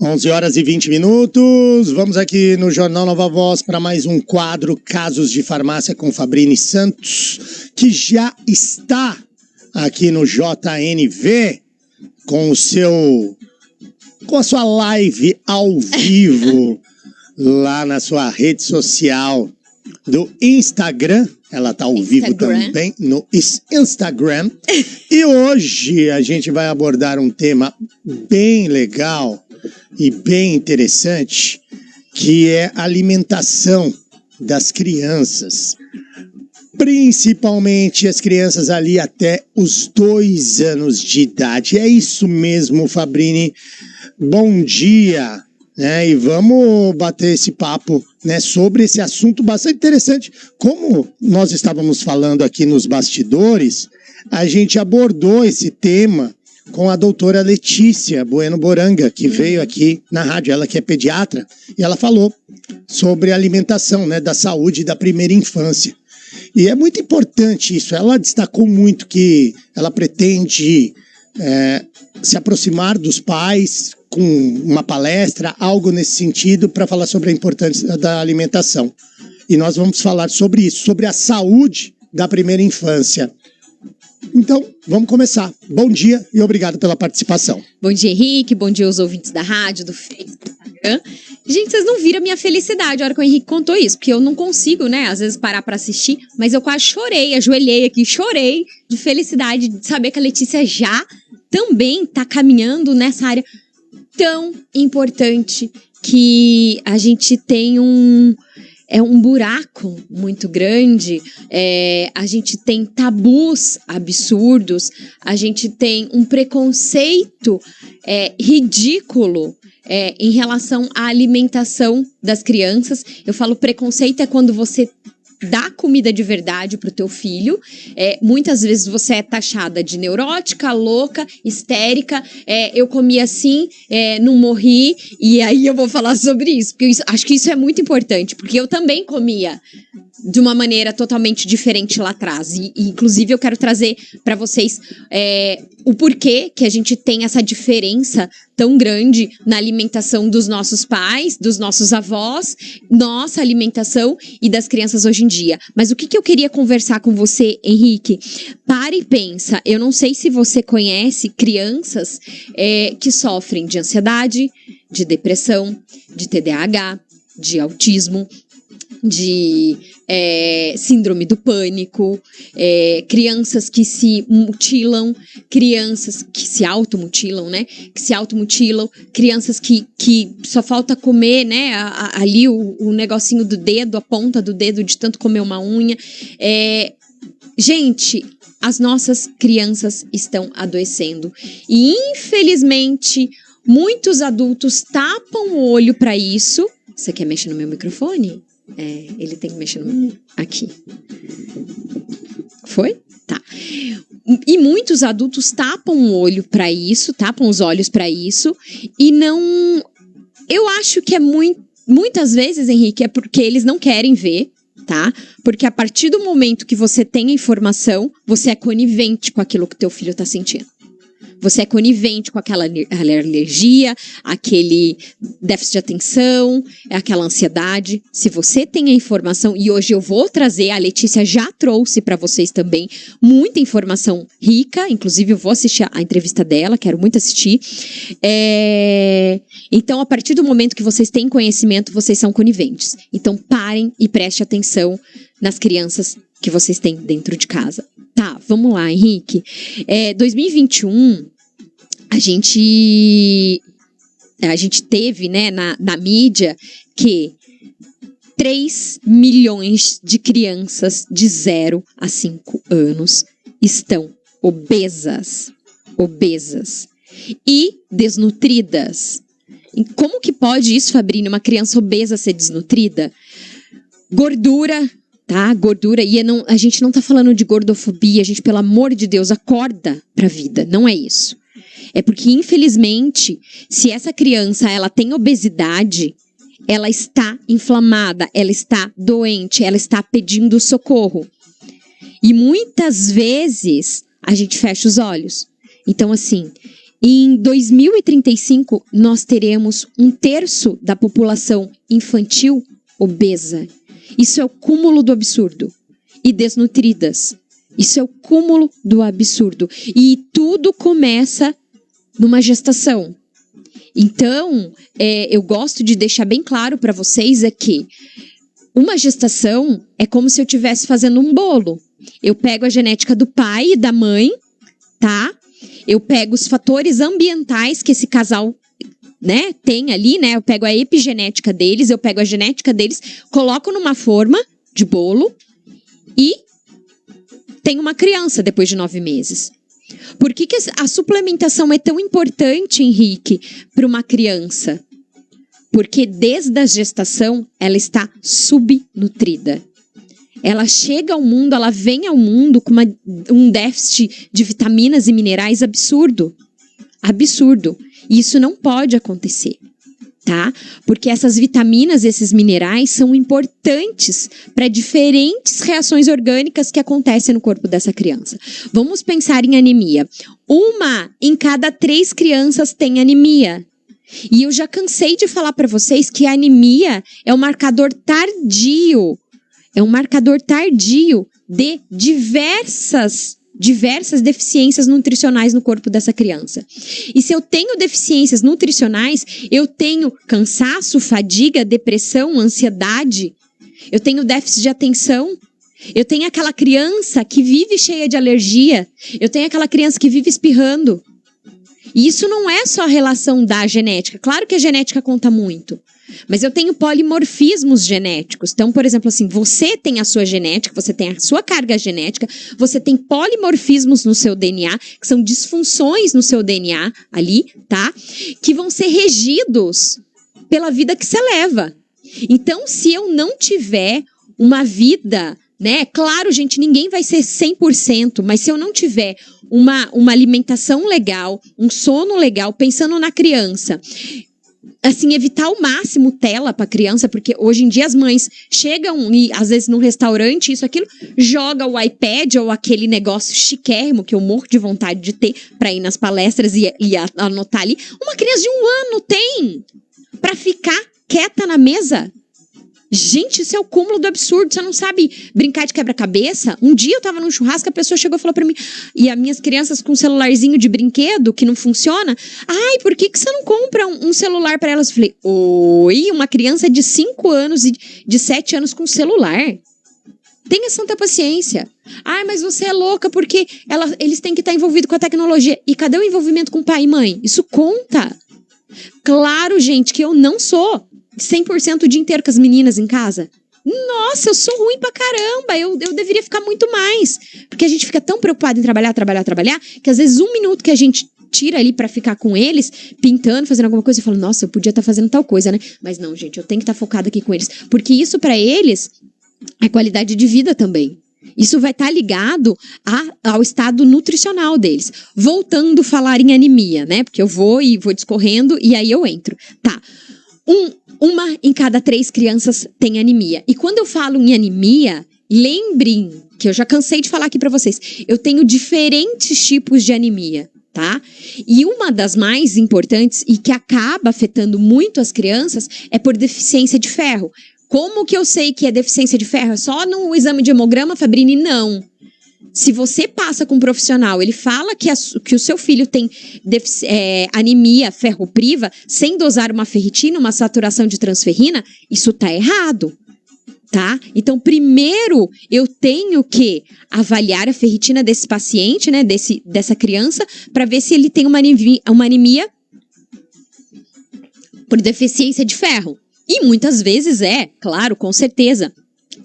11 horas e 20 minutos, vamos aqui no Jornal Nova Voz para mais um quadro Casos de Farmácia com Fabrini Santos, que já está aqui no JNV com a sua live ao vivo lá na sua rede social do Instagram. Ela tá ao vivo também no Instagram. E hoje a gente vai abordar um tema bem legal e bem interessante, que é a alimentação das crianças. Principalmente as crianças ali até os 2 anos de idade. É isso mesmo, Fabrini. Bom dia, né? E vamos bater esse papo, né, sobre esse assunto bastante interessante. Como nós estávamos falando aqui nos bastidores, a gente abordou esse tema com a doutora Letícia Bueno Boranga, que veio aqui na rádio, ela que é pediatra, e ela falou sobre a alimentação, né, da saúde da primeira infância. E é muito importante isso. Ela destacou muito que ela pretende se aproximar dos pais com uma palestra, algo nesse sentido, para falar sobre a importância da alimentação. E nós vamos falar sobre isso, sobre a saúde da primeira infância. Então, vamos começar. Bom dia e obrigado pela participação. Bom dia, Henrique. Bom dia aos ouvintes da rádio, do Facebook, do Instagram. Gente, vocês não viram a minha felicidade a hora que o Henrique contou isso, porque eu não consigo, né, às vezes parar pra assistir, mas eu quase chorei, ajoelhei aqui, chorei de felicidade de saber que a Letícia já também tá caminhando nessa área tão importante, que a gente tem um buraco muito grande, a gente tem tabus absurdos, a gente tem um preconceito ridículo em relação à alimentação das crianças. Eu falo preconceito é quando você dá comida de verdade pro teu filho. Muitas vezes você é taxada de neurótica, louca, histérica. Eu comi assim, não morri. E aí eu vou falar sobre isso, porque acho que isso é muito importante, porque eu também comia de uma maneira totalmente diferente lá atrás. E inclusive eu quero trazer para vocês o porquê que a gente tem essa diferença tão grande na alimentação dos nossos pais, dos nossos avós, nossa alimentação e das crianças hoje em dia. Mas o que eu queria conversar com você, Henrique? Para e pensa. Eu não sei se você conhece crianças que sofrem de ansiedade, de depressão, de TDAH, de autismo, de síndrome do pânico, crianças que se mutilam, crianças que se automutilam, né? Que se automutilam, crianças que só falta comer, né? Ali o negocinho do dedo, a ponta do dedo de tanto comer uma unha. Gente, as nossas crianças estão adoecendo. E, infelizmente, muitos adultos tapam o olho para isso. Você quer mexer no meu microfone? Ele tem que mexer no... Aqui. Foi? Tá. E muitos adultos tapam o olho para isso, tapam os olhos para isso, e não... Eu acho que muitas vezes, Henrique, é porque eles não querem ver, tá? Porque a partir do momento que você tem a informação, você é conivente com aquilo que teu filho tá sentindo. Você é conivente com aquela alergia, aquele déficit de atenção, aquela ansiedade. Se você tem a informação, e hoje eu vou trazer, a Letícia já trouxe para vocês também muita informação rica, inclusive eu vou assistir a entrevista dela, quero muito assistir. Então, a partir do momento que vocês têm conhecimento, vocês são coniventes. Então, parem e prestem atenção nas crianças que vocês têm dentro de casa. Tá, vamos lá, Henrique. 2021, a gente teve, né, na mídia que 3 milhões de crianças de 0 a 5 anos estão obesas e desnutridas. E como que pode isso, Fabrini, uma criança obesa ser desnutrida? Gordura, tá? Gordura, e a gente não tá falando de gordofobia, a gente, pelo amor de Deus, acorda pra vida, não é isso. É porque, infelizmente, se essa criança, ela tem obesidade, ela está inflamada, ela está doente, ela está pedindo socorro. E muitas vezes, a gente fecha os olhos. Então, assim, em 2035, nós teremos 1/3 da população infantil obesa. Isso é o cúmulo do absurdo. E desnutridas. Isso é o cúmulo do absurdo. E tudo começa numa gestação. Então, eu gosto de deixar bem claro para vocês que uma gestação é como se eu estivesse fazendo um bolo. Eu pego a genética do pai e da mãe, tá? Eu pego os fatores ambientais que esse casal, né, tem ali, né? Eu pego a epigenética deles, eu pego a genética deles, coloco numa forma de bolo e tenho uma criança depois de 9 meses. Por que a suplementação é tão importante, Henrique, para uma criança? Porque desde a gestação ela está subnutrida. Ela chega ao mundo, ela vem ao mundo com um déficit de vitaminas e minerais absurdo. Absurdo. E isso não pode acontecer, tá? Porque essas vitaminas, esses minerais são importantes para diferentes reações orgânicas que acontecem no corpo dessa criança. Vamos pensar em anemia. 1 em cada 3 crianças tem anemia. E eu já cansei de falar para vocês que a anemia é um marcador tardio. É um marcador tardio de diversas deficiências nutricionais no corpo dessa criança. E se eu tenho deficiências nutricionais, eu tenho cansaço, fadiga, depressão, ansiedade, eu tenho déficit de atenção, eu tenho aquela criança que vive cheia de alergia, eu tenho aquela criança que vive espirrando. E isso não é só a relação da genética. Claro que a genética conta muito. Mas eu tenho polimorfismos genéticos. Então, por exemplo, assim, você tem a sua genética, você tem a sua carga genética, você tem polimorfismos no seu DNA, que são disfunções no seu DNA ali, tá? Que vão ser regidos pela vida que você leva. Então, se eu não tiver uma vida, né? Claro, gente, ninguém vai ser 100%, mas se eu não tiver uma alimentação legal, um sono legal, pensando na criança, assim, evitar ao máximo tela para criança, porque hoje em dia as mães chegam e às vezes num restaurante, isso, aquilo, joga o iPad ou aquele negócio chiquérrimo que eu morro de vontade de ter para ir nas palestras e anotar ali. Uma criança de 1 ano tem para ficar quieta na mesa. Gente, isso é o cúmulo do absurdo. Você não sabe brincar de quebra-cabeça? Um dia eu tava num churrasco, a pessoa chegou e falou pra mim, e as minhas crianças com um celularzinho de brinquedo que não funciona, ai, por que você não compra um celular pra elas? Eu falei, oi, uma criança de 5 anos e de 7 anos com celular? Tenha santa paciência. Ai, mas você é louca porque eles têm que estar envolvidos com a tecnologia. E cadê o envolvimento com pai e mãe? Isso conta. Claro, gente, que eu não sou 100% o dia inteiro com as meninas em casa. Nossa, eu sou ruim pra caramba. Eu deveria ficar muito mais. Porque a gente fica tão preocupado em trabalhar, que às vezes 1 minuto que a gente tira ali pra ficar com eles, pintando, fazendo alguma coisa, eu falo, nossa, eu podia estar fazendo tal coisa, né? Mas não, gente, eu tenho que estar focada aqui com eles. Porque isso pra eles é qualidade de vida também. Isso vai estar ligado ao estado nutricional deles. Voltando a falar em anemia, né? Porque eu vou discorrendo e aí eu entro. Tá. 1 em cada 3 crianças tem anemia. E quando eu falo em anemia, lembrem que eu já cansei de falar aqui pra vocês. Eu tenho diferentes tipos de anemia, tá? E uma das mais importantes e que acaba afetando muito as crianças é por deficiência de ferro. Como que eu sei que é deficiência de ferro? É só no exame de hemograma, Fabrini? Não. Se você passa com um profissional, ele fala que o seu filho tem anemia ferropriva, sem dosar uma ferritina, uma saturação de transferrina, isso tá errado, tá? Então, primeiro, eu tenho que avaliar a ferritina desse paciente, né, dessa criança, para ver se ele tem uma anemia por deficiência de ferro. E muitas vezes claro, com certeza.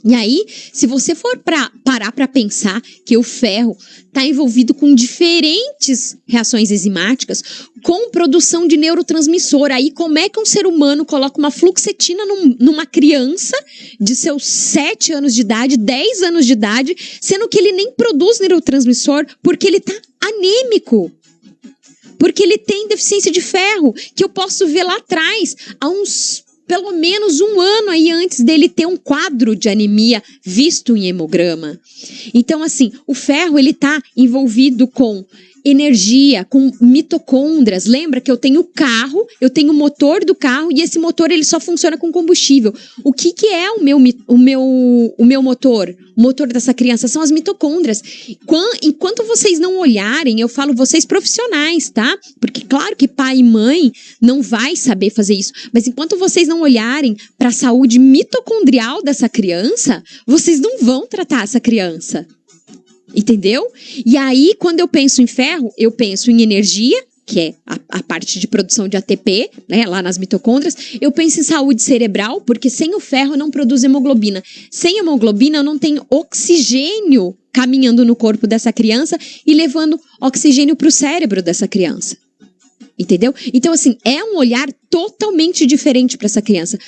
E aí, se você for parar para pensar que o ferro está envolvido com diferentes reações enzimáticas, com produção de neurotransmissor, aí como é que um ser humano coloca uma fluoxetina numa criança de seus 7 anos de idade, 10 anos de idade, sendo que ele nem produz neurotransmissor porque ele está anêmico? Porque ele tem deficiência de ferro, que eu posso ver lá atrás, há uns pelo menos 1 ano aí antes dele ter um quadro de anemia visto em hemograma. Então, assim, o ferro, ele tá envolvido com energia, com mitocôndrias. Lembra que eu tenho o carro, eu tenho o motor do carro e esse motor ele só funciona com combustível. O que é o meu motor? O motor dessa criança são as mitocôndrias. Enquanto vocês não olharem, eu falo vocês profissionais, tá? Porque claro que pai e mãe não vai saber fazer isso, mas enquanto vocês não olharem para a saúde mitocondrial dessa criança, vocês não vão tratar essa criança. Entendeu? E aí, quando eu penso em ferro, eu penso em energia, que é a parte de produção de ATP, né, lá nas mitocôndrias. Eu penso em saúde cerebral, porque sem o ferro eu não produzo hemoglobina. Sem hemoglobina eu não tenho oxigênio caminhando no corpo dessa criança e levando oxigênio para o cérebro dessa criança. Entendeu? Então, assim, é um olhar totalmente diferente para essa criança.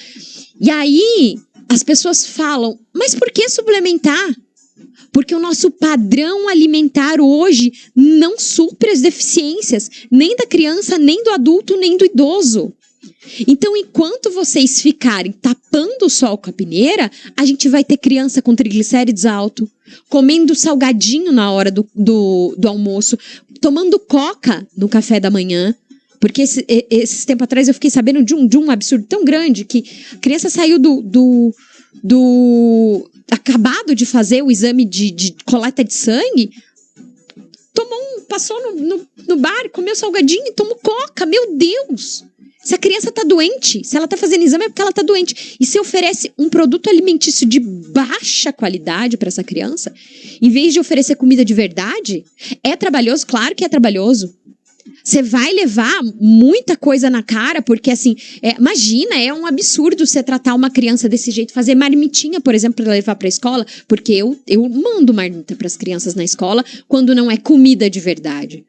E aí, as pessoas falam, mas por que suplementar? Porque o nosso padrão alimentar hoje não supre as deficiências, nem da criança, nem do adulto, nem do idoso. Então, enquanto vocês ficarem tapando o sol com a peneira, a gente vai ter criança com triglicérides alto, comendo salgadinho na hora do almoço, tomando coca no café da manhã. Porque esses tempos atrás eu fiquei sabendo de um absurdo tão grande que a criança saiu acabado de fazer o exame de coleta de sangue, passou no bar, comeu salgadinho e tomou coca. Meu Deus! Se a criança tá doente, se ela tá fazendo exame é porque ela tá doente. E se oferece um produto alimentício de baixa qualidade para essa criança, em vez de oferecer comida de verdade, é trabalhoso? Claro que é trabalhoso. Você vai levar muita coisa na cara, porque assim, imagina, é um absurdo você tratar uma criança desse jeito, fazer marmitinha, por exemplo, para levar para a escola, porque eu mando marmita para as crianças na escola quando não é comida de verdade.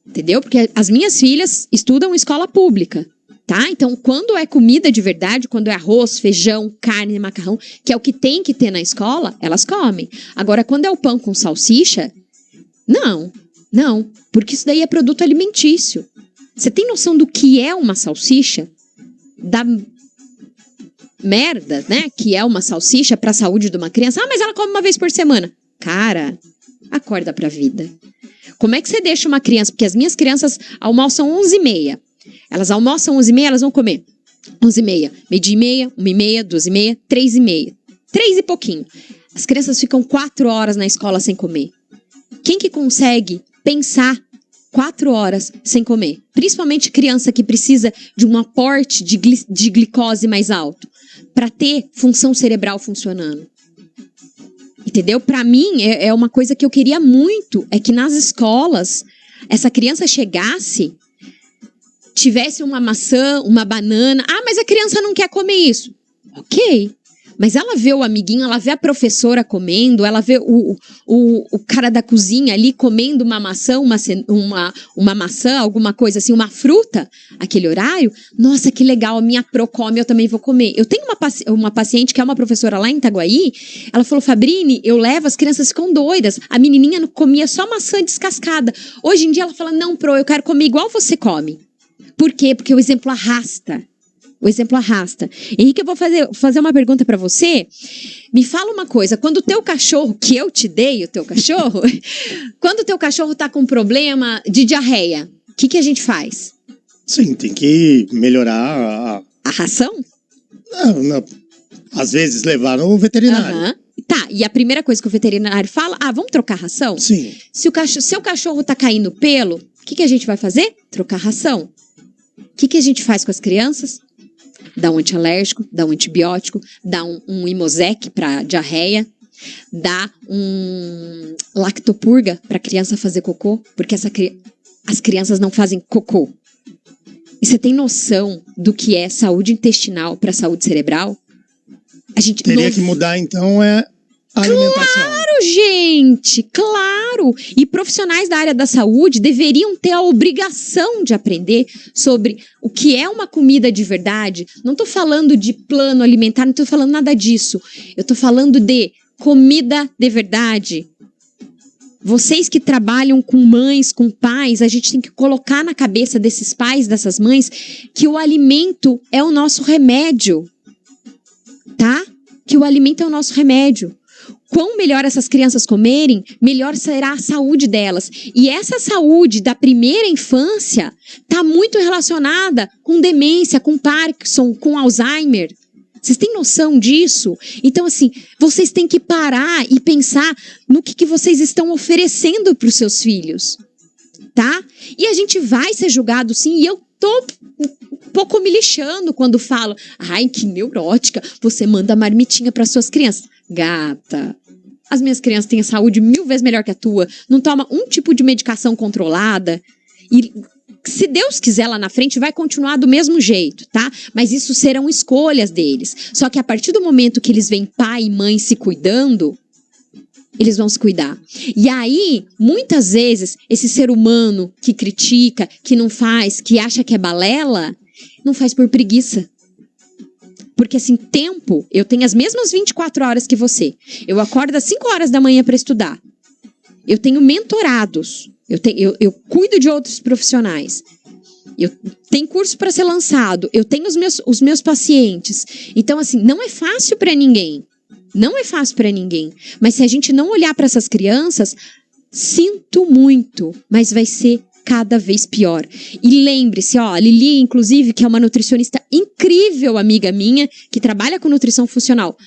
Entendeu? Porque as minhas filhas estudam em escola pública, tá? Então, quando é comida de verdade, quando é arroz, feijão, carne, macarrão, que é o que tem que ter na escola, elas comem. Agora, quando é o pão com salsicha, não, porque isso daí é produto alimentício. Você tem noção do que é uma salsicha? Da merda, né? Que é uma salsicha para a saúde de uma criança. Ah, mas ela come uma vez por semana. Cara, acorda pra vida. Como é que você deixa uma criança? Porque as minhas crianças almoçam 11h30. Elas almoçam 11h30, elas vão comer 11h30, meio-dia e meia, 1h30, 2h30, 3h30. 3 e pouquinho. As crianças ficam 4 horas na escola sem comer. Quem que consegue pensar 4 horas sem comer? Principalmente criança que precisa de um aporte de glicose mais alto para ter função cerebral funcionando. Entendeu? Para mim, é uma coisa que eu queria muito, é que nas escolas, essa criança chegasse, tivesse uma maçã, uma banana. Ah, mas a criança não quer comer isso. Ok. Mas ela vê o amiguinho, ela vê a professora comendo, ela vê o cara da cozinha ali comendo uma maçã, uma maçã, alguma coisa assim, uma fruta, aquele horário. Nossa, que legal, a minha pro come, eu também vou comer. Eu tenho uma paciente que é uma professora lá em Itaguaí, ela falou, Fabrini, eu levo, as crianças ficam doidas. A menininha comia só maçã descascada. Hoje em dia ela fala, não, eu quero comer igual você come. Por quê? Porque o exemplo arrasta. O exemplo arrasta. Henrique, eu vou fazer uma pergunta pra você. Me fala uma coisa. Quando o teu cachorro, que eu te dei, o teu cachorro, quando o teu cachorro tá com problema de diarreia, o que a gente faz? Sim, tem que melhorar a ração? Não. Às vezes levar no veterinário. Uhum. Tá, e a primeira coisa que o veterinário fala, vamos trocar a ração? Sim. Se seu cachorro tá caindo pelo, o que a gente vai fazer? Trocar a ração. O que a gente faz com as crianças? Dá um antialérgico, dá um antibiótico, dá um Imosec para diarreia, dá um lactopurga para a criança fazer cocô, porque as crianças não fazem cocô. E você tem noção do que é saúde intestinal para saúde cerebral? A gente teria que mudar, então, a alimentação. Claro, gente, claro! E profissionais da área da saúde deveriam ter a obrigação de aprender sobre o que é uma comida de verdade. Não tô falando de plano alimentar, não tô falando nada disso. Eu tô falando de comida de verdade. Vocês que trabalham com mães, com pais, a gente tem que colocar na cabeça desses pais, dessas mães, que o alimento é o nosso remédio. Tá? Que o alimento é o nosso remédio. quão melhor essas crianças comerem, melhor será a saúde delas. E essa saúde da primeira infância está muito relacionada com demência, com Parkinson, com Alzheimer. Vocês têm noção disso? Então, assim, vocês têm que parar e pensar no que vocês estão oferecendo para os seus filhos, tá? E a gente vai ser julgado, sim, e eu tô um pouco me lixando quando falo, ai, que neurótica, você manda marmitinha para suas crianças. Gata, as minhas crianças têm a saúde 1000 vezes melhor que a tua, não toma um tipo de medicação controlada e se Deus quiser lá na frente vai continuar do mesmo jeito, tá? Mas isso serão escolhas deles. Só que a partir do momento que eles veem pai e mãe se cuidando, eles vão se cuidar. E aí, muitas vezes, esse ser humano que critica, que não faz, que acha que é balela, não faz por preguiça. Porque, assim, tempo, eu tenho as mesmas 24 horas que você. Eu acordo às 5 horas da manhã para estudar. Eu tenho mentorados. Eu cuido de outros profissionais. Eu tenho curso para ser lançado. Eu tenho os meus pacientes. Então, assim, não é fácil para ninguém. Não é fácil para ninguém. Mas se a gente não olhar para essas crianças, sinto muito, mas vai ser cada vez pior. E lembre-se, ó, a Lili, inclusive, que é uma nutricionista incrível, amiga minha, que trabalha com nutrição funcional.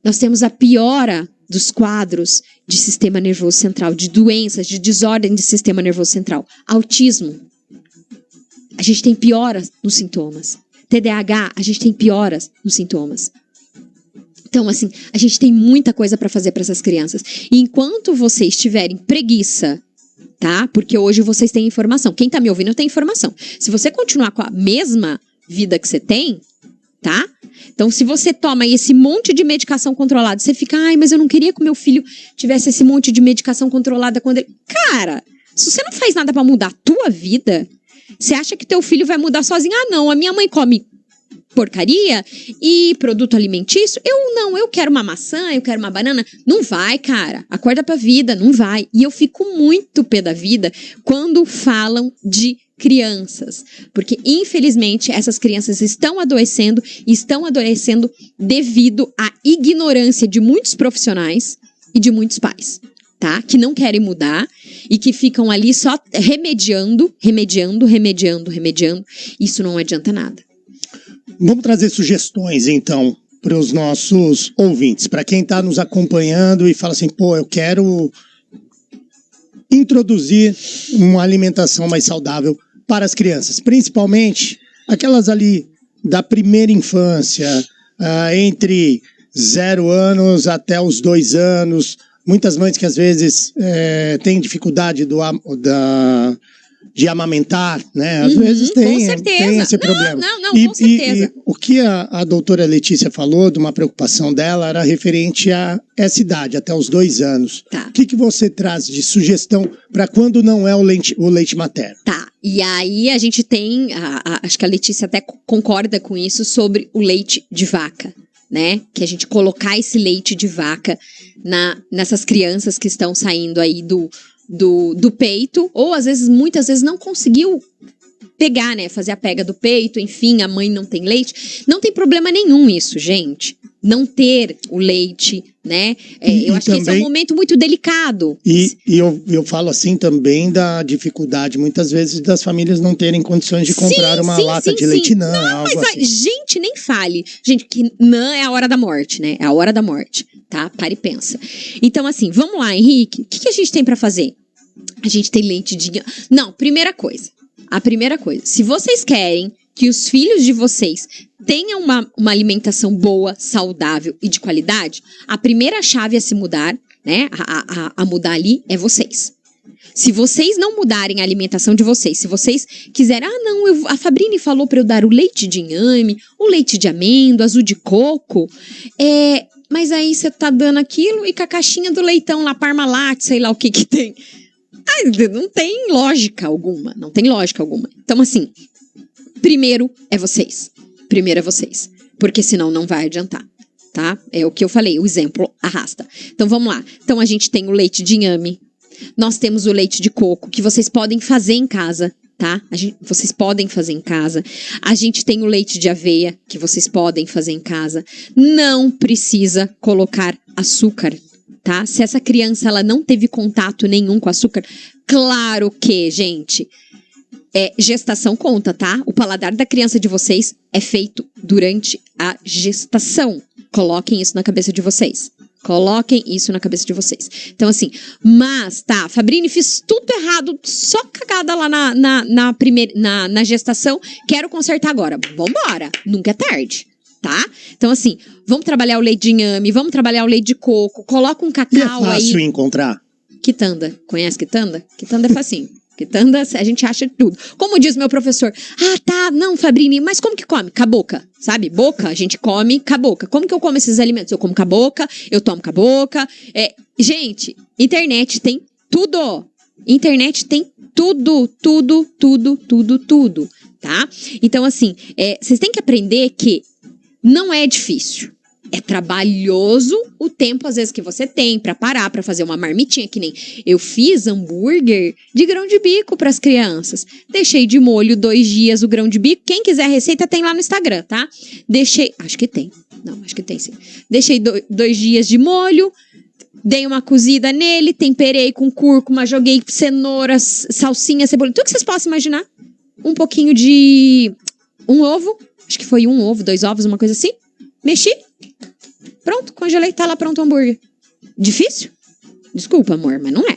Nós temos a piora dos quadros de sistema nervoso central, de doenças, de desordem de sistema nervoso central. Autismo. A gente tem pioras nos sintomas. TDAH, a gente tem pioras nos sintomas. Então, assim, a gente tem muita coisa para fazer para essas crianças. E enquanto vocês tiverem preguiça, tá? Porque hoje vocês têm informação. Quem tá me ouvindo tem informação. Se você continuar com a mesma vida que você tem, tá? Então, se você toma esse monte de medicação controlada, você fica, ai, mas eu não queria que o meu filho tivesse esse monte de medicação controlada quando ele... Cara, se você não faz nada para mudar a tua vida, você acha que teu filho vai mudar sozinho? Ah, não, a minha mãe come porcaria e produto alimentício, eu quero uma maçã, eu quero uma banana. Não vai, cara, acorda pra vida, não vai. E eu fico muito pé da vida quando falam de crianças, porque infelizmente essas crianças estão adoecendo devido à ignorância de muitos profissionais e de muitos pais, tá? Que não querem mudar e que ficam ali só remediando. Isso não adianta nada. Vamos trazer sugestões, então, para os nossos ouvintes. Para quem está nos acompanhando e fala assim, pô, eu quero introduzir uma alimentação mais saudável para as crianças. Principalmente aquelas ali da primeira infância, entre 0 anos até os 2 anos. Muitas mães que às vezes têm dificuldade de amamentar, né? Às vezes tem esse problema. Não, com certeza. E o que a doutora Letícia falou de uma preocupação dela era referente a essa idade, até os 2 anos. Tá. O que você traz de sugestão para quando não é o leite materno? Tá, e aí a gente tem, acho que a Letícia até concorda com isso, sobre o leite de vaca, né? Que a gente colocar esse leite de vaca nessas crianças que estão saindo aí do peito, ou às vezes, muitas vezes não conseguiu pegar, né, fazer a pega do peito, enfim, a mãe não tem leite, não tem problema nenhum isso, gente, não ter o leite, né, eu acho que esse é um momento muito delicado. E eu falo assim também da dificuldade, muitas vezes, das famílias não terem condições de comprar uma lata de leite NAN, algo assim. Gente, nem fale, gente, que NAN é a hora da morte, né, é a hora da morte, tá, para e pensa. Então, assim, vamos lá, Henrique, o que a gente tem para fazer? A gente tem leite de... Não, a primeira coisa, se vocês querem que os filhos de vocês tenham uma alimentação boa, saudável e de qualidade, a primeira chave a se mudar, né, a mudar ali, é vocês. Se vocês não mudarem a alimentação de vocês, se vocês quiserem, a Fabrine falou para eu dar o leite de inhame, o leite de amêndoas, o de coco, mas aí você tá dando aquilo e com a caixinha do leitão lá, Parmalat, sei lá o que tem. Não tem lógica alguma, Então, assim, primeiro é vocês, porque senão não vai adiantar, tá? É o que eu falei, o exemplo arrasta. Então, vamos lá. Então, a gente tem o leite de inhame, nós temos o leite de coco, que vocês podem fazer em casa, tá? Vocês podem fazer em casa. A gente tem o leite de aveia, que vocês podem fazer em casa. Não precisa colocar açúcar, tá? Se essa criança ela não teve contato nenhum com açúcar, claro que, gente, gestação conta, tá? O paladar da criança de vocês é feito durante a gestação. Coloquem isso na cabeça de vocês. Coloquem isso na cabeça de vocês. Então, assim, mas, tá, Fabrini, fiz tudo errado, só cagada lá na gestação, quero consertar agora. Vambora, nunca é tarde, tá? Então, assim, vamos trabalhar o leite de inhame, vamos trabalhar o leite de coco, coloca um cacau aí. É fácil encontrar? Quitanda, conhece quitanda? Quitanda é facinho. Quitanda, a gente acha tudo. Como diz meu professor, tá, não, Fabrini, mas como que come? Com a boca, sabe? Boca, a gente come com a boca. Como que eu como esses alimentos? Eu como com a boca, eu tomo com a boca. Gente, internet tem tudo. Internet tem tudo, tá? Então, assim, vocês têm que aprender que não é difícil. É trabalhoso o tempo, às vezes, que você tem pra parar, pra fazer uma marmitinha, que nem eu fiz hambúrguer de grão de bico pras crianças. Deixei de molho 2 dias o grão de bico. Quem quiser a receita tem lá no Instagram, tá? Acho que tem. Não, acho que tem sim. Deixei 2 dias de molho, dei uma cozida nele, temperei com cúrcuma, joguei cenoura, salsinha, cebola, tudo que vocês possam imaginar. Um pouquinho de um ovo, acho que foi 1 ovo, 2 ovos, uma coisa assim. Mexi. Pronto, congelei, tá lá pronto o hambúrguer. Difícil? Desculpa, amor, mas não é.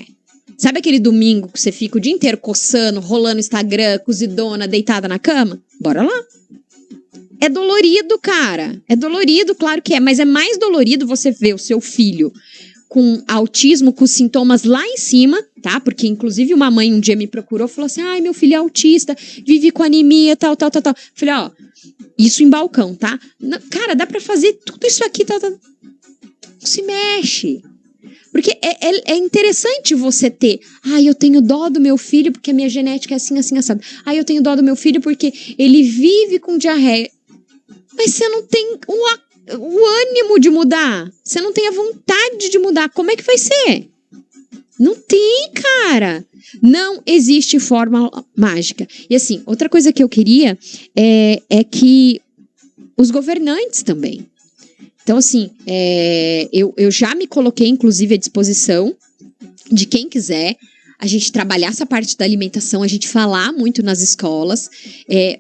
Sabe aquele domingo que você fica o dia inteiro coçando, rolando Instagram, cozidona, deitada na cama? Bora lá. É dolorido, cara. É dolorido, claro que é. Mas é mais dolorido você ver o seu filho com autismo, com sintomas lá em cima, tá? Porque, inclusive, uma mãe um dia me procurou e falou assim, ai, meu filho é autista, vive com anemia, tal. Falei, ó, isso em balcão, tá? Cara, dá pra fazer tudo isso aqui, tal. Não se mexe. Porque é interessante você ter, eu tenho dó do meu filho porque a minha genética é assim, assim, assado. Eu tenho dó do meu filho porque ele vive com diarreia. Mas você não tem o ânimo de mudar. Você não tem a vontade de mudar. Como é que vai ser? Não tem, cara. Não existe fórmula mágica. E assim, outra coisa que eu queria é que os governantes também. Então, assim, eu já me coloquei, inclusive, à disposição de quem quiser a gente trabalhar essa parte da alimentação, a gente falar muito nas escolas,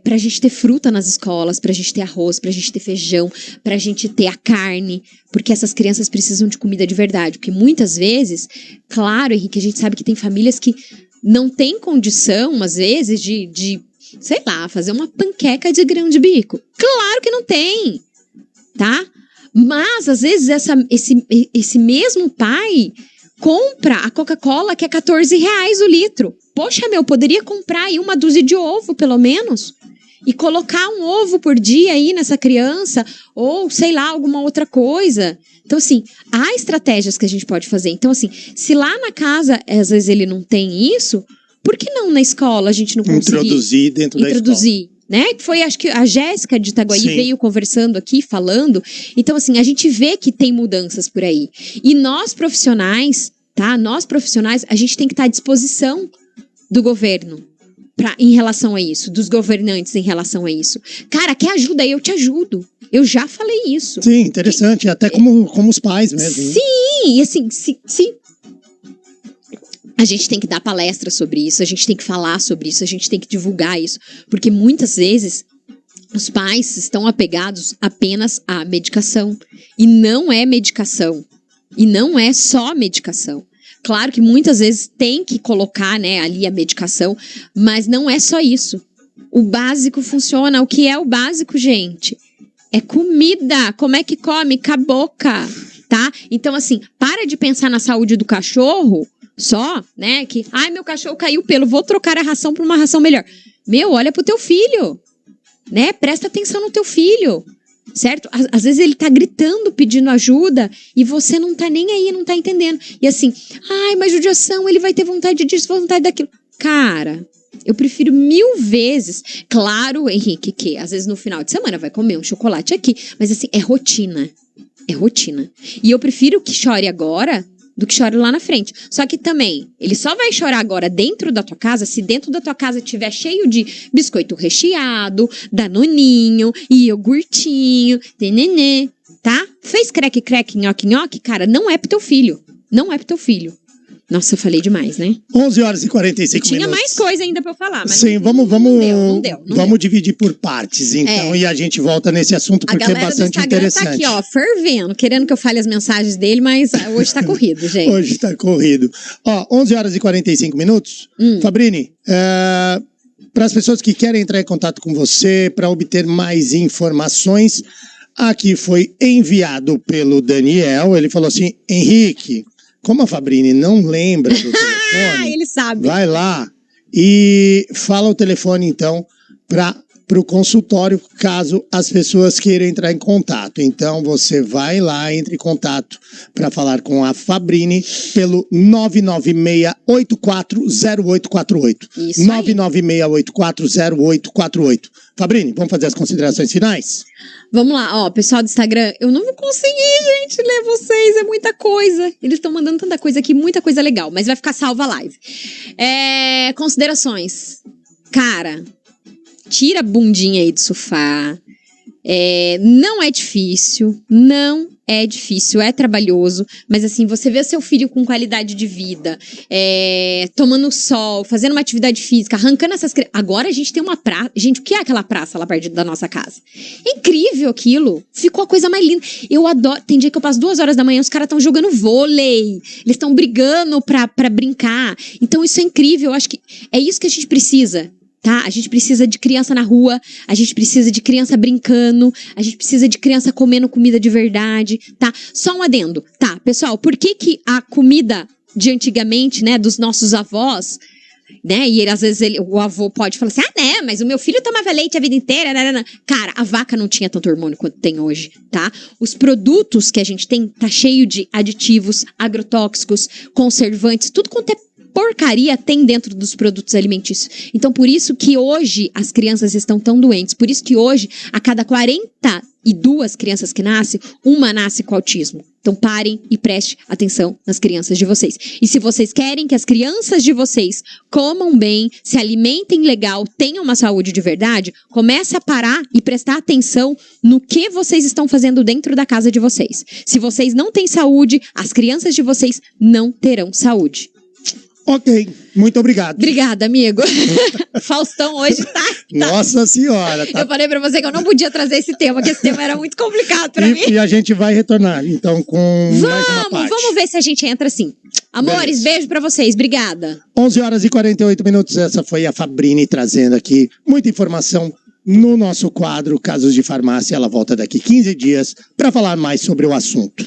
pra gente ter fruta nas escolas, pra gente ter arroz, pra gente ter feijão, pra gente ter a carne, porque essas crianças precisam de comida de verdade, porque muitas vezes, claro, Henrique, a gente sabe que tem famílias que não têm condição, às vezes, de sei lá, fazer uma panqueca de grão de bico. Claro que não tem, tá? Mas, às vezes, esse mesmo pai compra a Coca-Cola que é R$14 o litro. Poxa, poderia comprar aí 1 dúzia de ovo, pelo menos, e colocar um ovo por dia aí nessa criança, ou, sei lá, alguma outra coisa. Então, assim, há estratégias que a gente pode fazer. Então, assim, se lá na casa, às vezes, ele não tem isso, por que não na escola a gente não conseguir introduzir dentro da escola? Né? Que foi, acho que a Jéssica de Itaguaí veio conversando aqui, falando. Então, assim, a gente vê que tem mudanças por aí. E nós profissionais, tá? Nós profissionais, a gente tem que estar à disposição do governo em relação a isso, dos governantes em relação a isso. Cara, quer ajuda? Eu te ajudo. Eu já falei isso. Sim, interessante. Até como os pais mesmo. Sim, e assim, se a gente tem que dar palestras sobre isso, a gente tem que falar sobre isso, a gente tem que divulgar isso, porque muitas vezes os pais estão apegados apenas à medicação, e não é medicação, e não é só medicação. Claro que muitas vezes tem que colocar, né, ali a medicação, mas não é só isso. O básico funciona. O que é o básico, gente? É comida. Como é que come? Com a boca, tá? Então, assim, para de pensar na saúde do cachorro só, né, que, meu cachorro caiu pelo, vou trocar a ração por uma ração melhor. Olha pro teu filho, né, presta atenção no teu filho, certo? Às vezes ele tá gritando, pedindo ajuda, e você não tá nem aí, não tá entendendo. E assim, mas judiação, ele vai ter vontade disso, vontade daquilo. Cara, eu prefiro 1000 vezes, claro, Henrique, que às vezes no final de semana vai comer um chocolate aqui, mas assim, é rotina. E eu prefiro que chore agora do que chora lá na frente. Só que também, ele só vai chorar agora dentro da tua casa se dentro da tua casa estiver cheio de biscoito recheado, danoninho, iogurtinho, nenenê, tá? Fez creque, nhoque, cara, não é pro teu filho. Não é pro teu filho. Nossa, eu falei demais, né? 11 horas e 45 Tinha minutos. mais coisa ainda pra eu falar, mas sim, não deu. Vamos dividir por partes, então, e a gente volta nesse assunto porque é bastante interessante. Tá aqui, ó, fervendo, querendo que eu fale as mensagens dele, mas hoje tá corrido, gente. Hoje tá corrido. Ó, 11 horas e 45 minutos. Fabrini, para as pessoas que querem entrar em contato com você, para obter mais informações, aqui foi enviado pelo Daniel. Ele falou assim: Henrique, como a Fabrini não lembra do telefone, ele sabe. Vai lá e fala o telefone, então, para o consultório, caso as pessoas queiram entrar em contato. Então, você vai lá, entre em contato para falar com a Fabrini pelo 996840848. Isso 996840848. Fabrini, vamos fazer as considerações finais? Vamos lá, ó, pessoal do Instagram, eu não vou conseguir, gente, ler vocês, é muita coisa. Eles estão mandando tanta coisa aqui, muita coisa legal, mas vai ficar salva a live. Considerações. Cara, tira a bundinha aí do sofá. Não é difícil, é trabalhoso, mas assim, você vê seu filho com qualidade de vida, tomando sol, fazendo uma atividade física, arrancando essas crianças. Agora a gente tem uma praça. Gente, o que é aquela praça lá perto da nossa casa? É incrível aquilo. Ficou a coisa mais linda. Eu adoro. Tem dia que eu passo 2 horas da manhã, os caras estão jogando vôlei. Eles estão brigando pra brincar. Então isso é incrível. Eu acho que é isso que a gente precisa. Tá? A gente precisa de criança na rua, a gente precisa de criança brincando, a gente precisa de criança comendo comida de verdade, tá? Só um adendo, tá? Pessoal, por que a comida de antigamente, né, dos nossos avós, né, e às vezes o avô pode falar assim, né, mas o meu filho tomava leite a vida inteira, nanana. Cara, a vaca não tinha tanto hormônio quanto tem hoje, tá? Os produtos que a gente tem tá cheio de aditivos, agrotóxicos, conservantes, tudo quanto é porcaria tem dentro dos produtos alimentícios. Então, por isso que hoje as crianças estão tão doentes. Por isso que hoje, a cada 42 crianças que nascem, uma nasce com autismo. Então, parem e prestem atenção nas crianças de vocês. E se vocês querem que as crianças de vocês comam bem, se alimentem legal, tenham uma saúde de verdade, comece a parar e prestar atenção no que vocês estão fazendo dentro da casa de vocês. Se vocês não têm saúde, as crianças de vocês não terão saúde. Ok, muito obrigado. Obrigada, amigo. Faustão hoje tá. Nossa senhora. Tá... Eu falei pra você que eu não podia trazer esse tema, que esse tema era muito complicado pra mim. E a gente vai retornar, então, com mais uma parte. Vamos ver se a gente entra assim. Amores, beijo pra vocês. Obrigada. 11 horas e 48 minutos. Essa foi a Fabrini trazendo aqui muita informação no nosso quadro Casos de Farmácia. Ela volta daqui 15 dias para falar mais sobre o assunto.